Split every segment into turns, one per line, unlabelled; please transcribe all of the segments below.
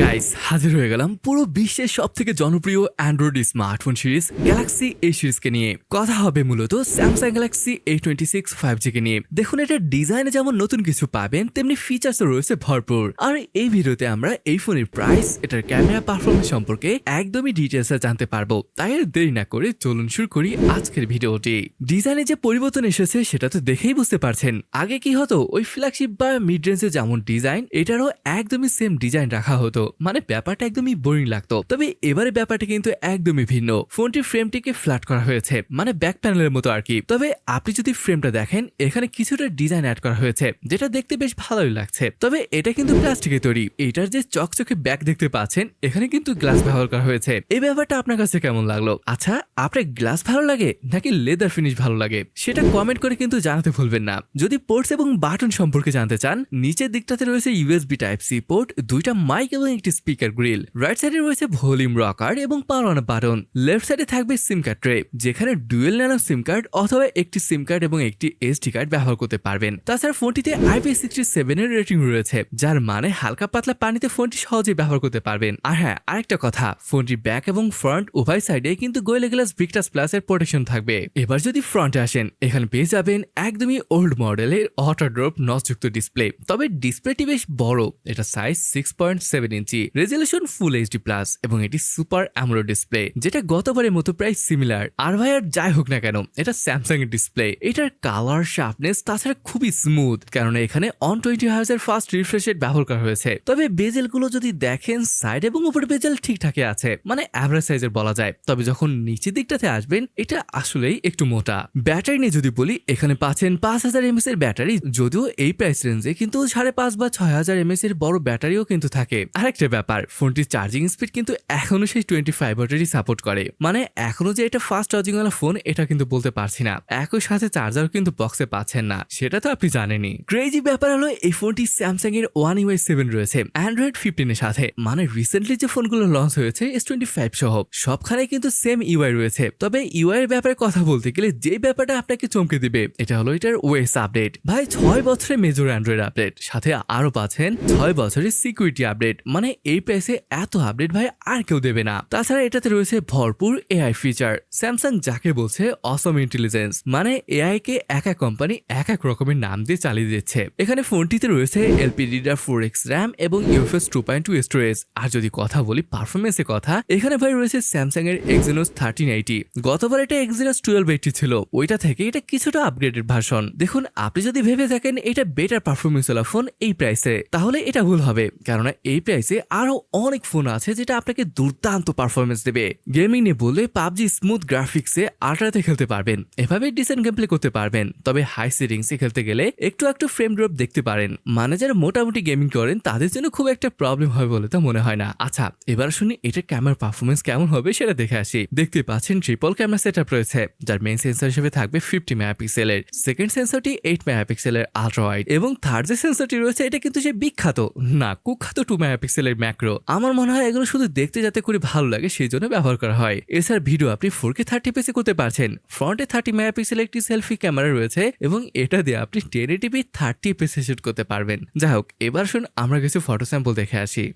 Guys হাজির হয়ে গেলাম পুরো বিশ্বের সবথেকে জনপ্রিয় Android smartphone series Galaxy A সিরিজকে নিয়ে। কথা হবে মূলত স্যামসাং গ্যালাক্সি A26 5G কে নিয়ে। দেখুন, এটা ডিজাইনে যেমন নতুন কিছু পাবেন, তেমনি ফিচার্সও রয়েছে ভরপুর। আর এই ভিডিওতে আমরা এই ফোনের প্রাইস, এটার ক্যামেরা পারফরমেন্স সম্পর্কে একদমই ডিটেলসে জানতে পারবো। তাই আর দেরি না করে চলুন শুরু করি আজকের ভিডিওটি। ডিজাইনে যে পরিবর্তন এসেছে সেটা তো দেখেই বুঝতে পারছেন। আগে কি হতো, ওই ফ্ল্যাগশিপ বা মিড রেঞ্জে যেমন ডিজাইন, এটারও একদমই সেম ডিজাইন রাখা হতো, মানে ব্যাপারটা একদমই বোরিং লাগতো। তবে এবারে ব্যাপারটা কিন্তু একদমই ভিন্ন। ফোনটির ফ্রেমটিকে ফ্ল্যাট করা হয়েছে, মানে ব্যাক প্যানেলের মতো আর কি। তবে আপনি যদি ফ্রেমটা দেখেন, এখানে কিছুটা ডিজাইন অ্যাড করা হয়েছে, যেটা দেখতে বেশ ভালোই লাগছে। তবে এটা কিন্তু প্লাস্টিকের তৈরি। এটার যে চকচকে ব্যাক দেখতে পাচ্ছেন, এখানে কিন্তু গ্লাস ব্যবহার করা হয়েছে। এই ব্যাপারটা আপনার কাছে কেমন লাগলো? আচ্ছা, আপনার গ্লাস ভালো লাগে নাকি লেদার ফিনিশ ভালো লাগে, সেটা কমেন্ট করে কিন্তু জানাতে ভুলবেন না। যদি পোর্টস এবং বাটন সম্পর্কে জানতে চান, নিচের দিকটাতে রয়েছে USB Type-C পোর্ট, দুইটা মাইক এবং একটি স্পিকার গ্রিল। রাইট সাইডে রয়েছে ভলিউম রকার এবং পাওয়ার অন বাটন। লেফট সাইডে থাকবে সিম কার্ড ট্রে, যেখানে ডুয়েল ন্যানো সিম কার্ড অথবা একটি সিম কার্ড এবং একটি SD কার্ড ব্যবহার করতে পারবেন। তাছাড়া ফোনটিতে IP67 এর রেটিং রয়েছে, যার মানে হালকা পাতলা পানিতে ফোনটি সহজেই ব্যবহার করতে পারবেন। আর হ্যাঁ, আরেকটা কথা, ফোনটির ব্যাক এবং ফ্রন্ট উভয় সাইডে কিন্তু গোরিলা গ্লাস ভিক্টাস প্লাস এর প্রোটেকশন থাকবে। এবার যদি ফ্রন্টে আসেন, এখানে পেয়ে যাবেন একদমই ওল্ড মডেলের অটো ড্রপ নচযুক্ত ডিসপ্লে। তবে ডিসপ্লেটি বেশ বড়, এটা সাইজ 6.7 ইঞ্চি, রেজলিউশন ফুল HD প্লাস এবং এটি সুপার অ্যামোলেড ডিসপ্লে, যেটা গতবারের মতো প্রায় সিমিলার। আর ভাই আর যাই হোক না কেন, এটা স্যামসাং এর ডিসপ্লে। এটার কালার, শার্পনেস তাছাড়া খুবই স্মুথ, কারণ এখানে 120 Hz এর ফাস্ট রিফ্রেশ রেট ব্যবহার করা হয়েছে। তবে বেজেল গুলো যদি দেখেন, সাইড এবং উপরে বেজেল ঠিকঠাকই আছে, মানে অ্যাভারেজ সাইজের বলা যায়। তবে যখন নিচের দিকটাতে আসবেন, এটা আসলেই একটু মোটা। ব্যাটারি নিয়ে যদি বলি, এখানে পাচ্ছেন 5000 mAh এর ব্যাটারি, যদিও এই প্রাইস রেঞ্জে কিন্তু 5.5 বা 6000 mAh এর বড় ব্যাটারিও কিন্তু থাকে। আরেকটা ব্যাপার, ফোনটির চার্জিং স্পিড কিন্তু এখনো সেই 25 ওয়াটেরই সাপোর্ট করে, মানে এখনো যে এটা ফাস্ট চার্জিং ওয়ালা ফোন এটা কিন্তু বলতে পারছি না। একই সাথে চার্জারও কিন্তু বক্সে পাচ্ছেন না, সেটা তো আপনি জানেনই। ক্রেজি ব্যাপার হলো, এই ফোনটি স্যামসাং এর One UI 7 রয়েছে অ্যান্ড্রয়েড 15 এর সাথে, মানে রিসেন্টলি যে ফোনগুলো লঞ্চ হয়েছে S25 সহ সবখানে কিন্তু সেম UI রয়েছে। তবে UI এর ব্যাপারে কথা বলতে গেলে যে ব্যাপারটা আপনাকে চমকে দিবে, এটা হলো এটার OS আপডেট। ভাই 6 বছরের মেজর অ্যান্ড্রয়েড আপডেট, সাথে আরো পাচ্ছেন 6 বছরের সিকিউরিটি আপডেট। মানে এই প্রাইসে এত আপডেট ভাই আর কেউ দেবে না। তাছাড়া এটাতে রয়েছে ভরপুর AI ফিচার। স্যামসাং যাকে বলছে অসম ইন্টেলিজেন্স, মানে AI কে এক এক কোম্পানি এক এক রকমের নাম দিয়ে চালিয়ে দিচ্ছে। এখানে ফোনটিতে রয়েছে LPDDR4X RAM এবং UFS 2.2 স্টোরেজ। আর যদি কথা বলি পারফরমেন্সের কথা, এখানে ভাই রয়েছে স্যামসাং এর Exynos 1380। গতবার এটা Exynos 1280 ছিল, ওইটা থেকে এটা কিছুটা আপগ্রেডেড ভার্সন। দেখুন, আপনি যদি ভেবে থাকেন এটা বেটার পারফরমেন্স ওয়ালা ফোন এই প্রাইসে, তাহলে এটা ভুল হবে, কারণ এই প্রাইসে আরো অনেক ফোন আছে যেটা আপনাকে দুর্দান্ত পারফরমেন্স দেবে। গেমিং নিয়ে বললে পাবজি স্মুথ গ্রাফিক্সে আল্ট্রাতে খেলতে পারবেন, এভাবে ডিসেন্ট গেম প্লে করতে পারবেন। তবে হাই সেটিংসে খেলতে গেলে একটু ফ্রেম ড্রপ দেখতে পারেন, মানে যারা মোটামুটি গেমিং করেন তাদের জন্য খুব একটা প্রবলেম হবে বলে তো মনে হয় না। আচ্ছা, এবার শুনি এটার ক্যামেরা পারফরমেন্স কেমন হবে সেটা দেখে আসি। দেখতে পাচ্ছেন ট্রিপল ক্যামেরা সেটআপ রয়েছে, যার মেইন সেন্সর হিসেবে থাকবে 50 মেগাপিক্সেলের, সেকেন্ড সেন্সরটি 8 মেগাপিক্সেলের আল্ট্রা ওয়াইড এবং থার্ড যে সেন্সরটি রয়েছে এটা কিন্তু সে বিখ্যাত না কুখ্যাত 2 মেগাপিক্সেলের ম্যাক্রো। আমার মনে হয় এগুলো শুধু দেখতে যাতে করে ভালো লাগে সেই জন্য ব্যবহার করা হয়। এছাড়া ভিডিও আপনি 4K 30fps করতে পারছেন। ফ্রন্টে 30 মেগাপিক্সেলের একটি সেলফি ক্যামেরা রয়েছে এবং এটা দিয়ে আপনি 1080p 30fps শুট করতে পারবেন। যাই হোক, এবার শুন আমরা কিছু ফটো স্যাম্পল দেখে আসি।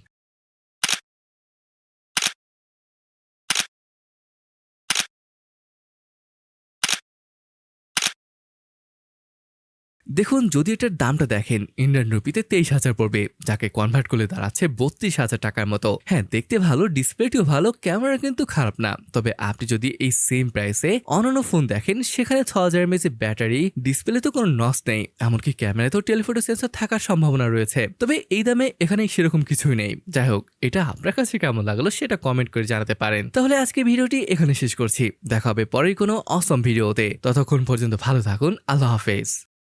দেখুন, যদি এটার দামটা দেখেন, ইন্ডিয়ান রুপিতে 23,000 পড়বে, যাকে কনভার্ট করলে দাঁড়াচ্ছে 32,000 টাকার মতো। হ্যাঁ, দেখতে ভালো, ডিসপ্লেটিও ভালো, ক্যামেরা কিন্তু খারাপ না। তবে আপনি যদি এই সেম প্রাইসে অন্যান্য ফোন দেখেন, সেখানে 6000 mAh ব্যাটারি, ডিসপ্লে তো কোনো নষ্ট নেই, এমনকি ক্যামেরাতেও টেলিফোটো সেন্সর থাকার সম্ভাবনা রয়েছে। তবে এই দামে এখানে সেরকম কিছুই নেই। যাই হোক, এটা আপনার কাছে কেমন লাগলো সেটা কমেন্ট করে জানাতে পারেন। তাহলে আজকে ভিডিওটি এখানে শেষ করছি, দেখা হবে পরের কোনো অসম ভিডিওতে। ততক্ষণ পর্যন্ত ভালো থাকুন, আল্লাহ হাফেজ।